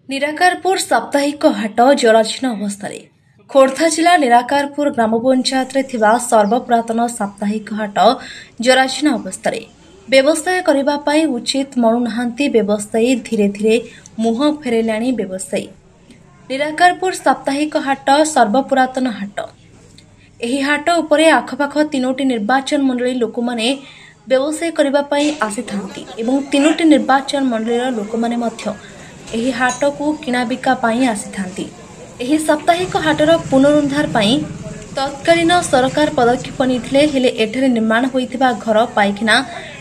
निराकारपुर साप्ताहिक हाट जराजीर्ण अवस्था खोर्धा जिला निराकारपुर ग्राम पंचायत सर्वपुरातन साप्ताहिक हाट जराजीर्ण अवस्था व्यवसाय करने उचित मणुना व्यवसायी धीरे धीरे मुह फेरला व्यवसायी निराकारपुर साप्ताहिक हाट सर्वपुरातन हाट यह हाट उपरे आखपाख तीनोटी निर्वाचन मंडली लोक मैंने व्यवसाय करने आसी था तीनोटी निर्वाचन मंडल लोक मैंने ଏହି ହାଟକୁ କିଣାବିକା ପାଇଁ ଆସିଥାନ୍ତି। ଏହି ସାପ୍ତାହିକ ହାଟର ପୁନରୁଦ୍ଧାର ପାଇଁ ତତ୍କାଳୀନ ସରକାର ପଦକ୍ଷେପ ନେଇଥିଲେ ହେଲେ ଏଠାରେ ନିର୍ମାଣ ହୋଇଥିବା ଘର ପାଇଖିନା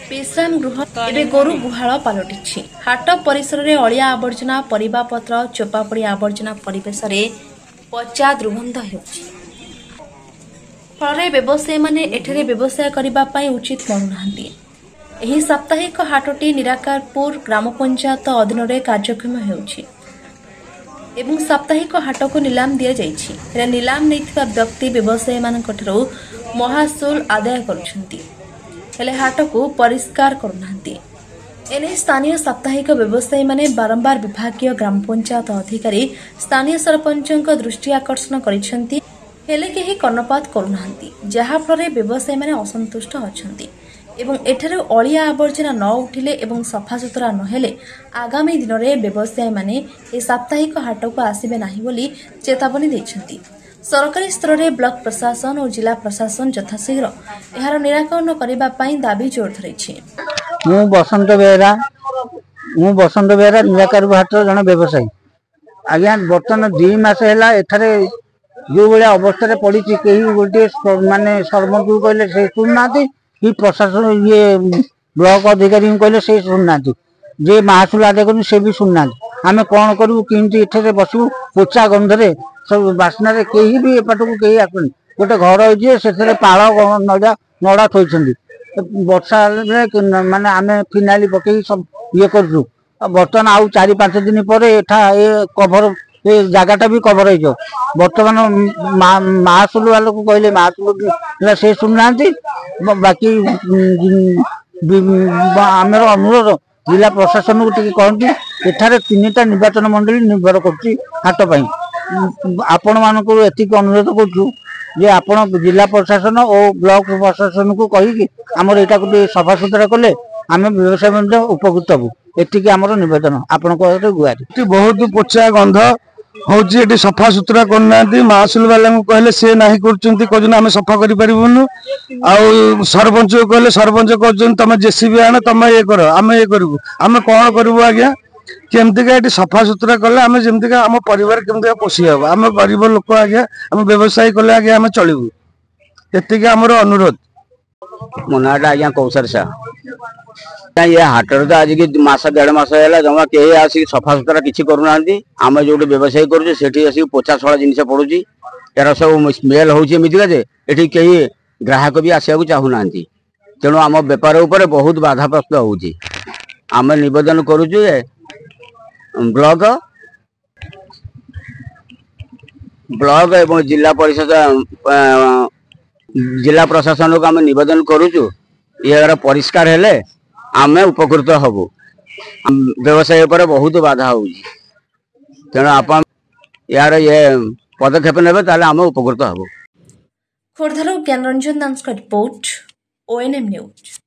ବିଶ୍ରାମ ଗୃହ ଏବେ ଗୋରୁ ଗୁହାଳ ପାଲଟିଛି। ହାଟ ପରିସରରେ ଅଳିଆ ଆବର୍ଜନା ପରିବାପତ୍ର ଚୋପାପଡ଼ି ଆବର୍ଜନା ପରିବେଶରେ ପଚା ଦୁର୍ଗନ୍ଧ ହେଉଛି। ଫଳରେ ବ୍ୟବସାୟୀମାନେ ଏଠାରେ ବ୍ୟବସାୟ କରିବା ପାଇଁ ଉଚିତ ମଣୁନାହାନ୍ତି। ଏହି ସାପ୍ତାହିକ ହାଟଟି ନିରାକାରପୁର ଗ୍ରାମ ପଞ୍ଚାୟତ ଅଧୀନରେ କାର୍ଯ୍ୟକ୍ଷମ ହେଉଛି ଏବଂ ସାପ୍ତାହିକ ହାଟକୁ ନିଲାମ ଦିଆଯାଇଛି। ହେଲେ ନିଲାମ ନେଇଥିବା ବ୍ୟକ୍ତି ବ୍ୟବସାୟୀମାନଙ୍କଠାରୁ ମହାସୁଲ ଆଦାୟ କରୁଛନ୍ତି ହେଲେ ହାଟକୁ ପରିଷ୍କାର କରୁନାହାନ୍ତି। ଏନେଇ ସ୍ଥାନୀୟ ସାପ୍ତାହିକ ବ୍ୟବସାୟୀମାନେ ବାରମ୍ବାର ବିଭାଗୀୟ ଗ୍ରାମ ପଞ୍ଚାୟତ ଅଧିକାରୀ ସ୍ଥାନୀୟ ସରପଞ୍ଚଙ୍କ ଦୃଷ୍ଟି ଆକର୍ଷଣ କରିଛନ୍ତି ହେଲେ କେହି କର୍ଣ୍ଣପାତ କରୁନାହାନ୍ତି, ଯାହାଫଳରେ ବ୍ୟବସାୟୀମାନେ ଅସନ୍ତୁଷ୍ଟ ଅଛନ୍ତି ଏବଂ ଏଠାରେ ଅଳିଆ ଆବର୍ଜନା ନ ଉଠିଲେ ଏବଂ ସଫାସୁତୁରା ନହେଲେ ଆଗାମୀ ଦିନରେ ବ୍ୟବସାୟୀମାନେ ଏହି ସାପ୍ତାହିକ ହାଟକୁ ଆସିବେ ନାହିଁ ବୋଲି ଚେତାବନୀ ଦେଇଛନ୍ତି। ସରକାରୀ ସ୍ତରରେ ବ୍ଲକ ପ୍ରଶାସନ ଓ ଜିଲ୍ଲା ପ୍ରଶାସନ ଯଥାଶୀଘ୍ର ଏହାର ନିରାକରଣ କରିବା ପାଇଁ ଦାବି ଜୋର ଧରିଛି। ମୁଁ ବସନ୍ତ ବେହେରା ନିରାକାରପୁର ହାଟର ଜଣେ ବ୍ୟବସାୟୀ। ଆଜ୍ଞା ବର୍ତ୍ତମାନ 2 ମାସ ହେଲା ଏଠାରେ ଯେଉଁ ଭଳିଆ ଅବସ୍ଥାରେ ପଡ଼ିଛି କେହି ଗୋଟିଏ ମାନେ ସରପଞ୍ଚକୁ କହିଲେ ସେ ଶୁଣୁନାହାନ୍ତି कि प्रशासन ये ब्लॉक अधिकारी कहले से शुणुना जे महासुल आदाय कर से भी शुणुना आम कौन करूँ कि बसबू पोचा गंधरे सब बास्ना कहीं भी एपट को कहीं आसुनि गोटे घर हो पाल नड़ा थोड़ी वर्षा माने आम फिनाइल पकई सब ये करूँ बर्तमान आउ 4-5 दिन पर एठा कभर ये जगटा भी कभर हो बर्तमान महासुल वालों को कहले महासुल से शुणुना बाकी आमर अनुरोध जिला प्रशासन को टी कहती एठारे 3टा निर्वाचन मंडली निर्भर कर हाट आपण मानक एतिक अनुरोध करुँ आपण जिला प्रशासन और ब्लॉक प्रशासन को कहीकि आमर यहाँ गोटे सफा सुतरा कले आम व्यवसाय उपकृत हबू एतिक आमर निवेदन आपण गुहारी। बहुत पोचा गंध हूँ सफा सुतरा करना महासुल वाला कहले सी ना कर सफा करूँ आउ सरपंच को कहले सरपंच कहते तुम जेसीबी आण तुम ये कर आम ये करूँ आम कौन करूँ आज्ञा केमतीका ये सफा सुतरा कले आम जमतीका आम परिवार केमती पोषी हम आम गरीब लोक आज्ञा आम व्यवसाय कले आज्ञा आम चलू एति आमर अनुरोध। मो ना आज्ञा कौशल साह ये हाटर तो आज की मास 1.5 मास है जमा कहीं आसिक सफा सुतरा किसी करूना आम जो व्यवसाय करें पोचा छड़ा जिन पड़ुची यार सब स्मेल होमतीका कहीं ग्राहक भी आसवा चाहूना तेणु आम बेपार उपर बहुत बाधाप्राप्त होची आम निवेदन करुचु ब्लॉक एवं जिला परिषद जिला प्रशासन को आम निवेदन करुचु यार परिष्कार हेले आम उपकृत हबू व्यवसाय पर बहुत बाधा होची तेणु आप यार ये पदक्षेप ने आम उपकृत हबू। खोर्धार ज्ञानरंजन दास रिपोर्ट ONM न्यूज।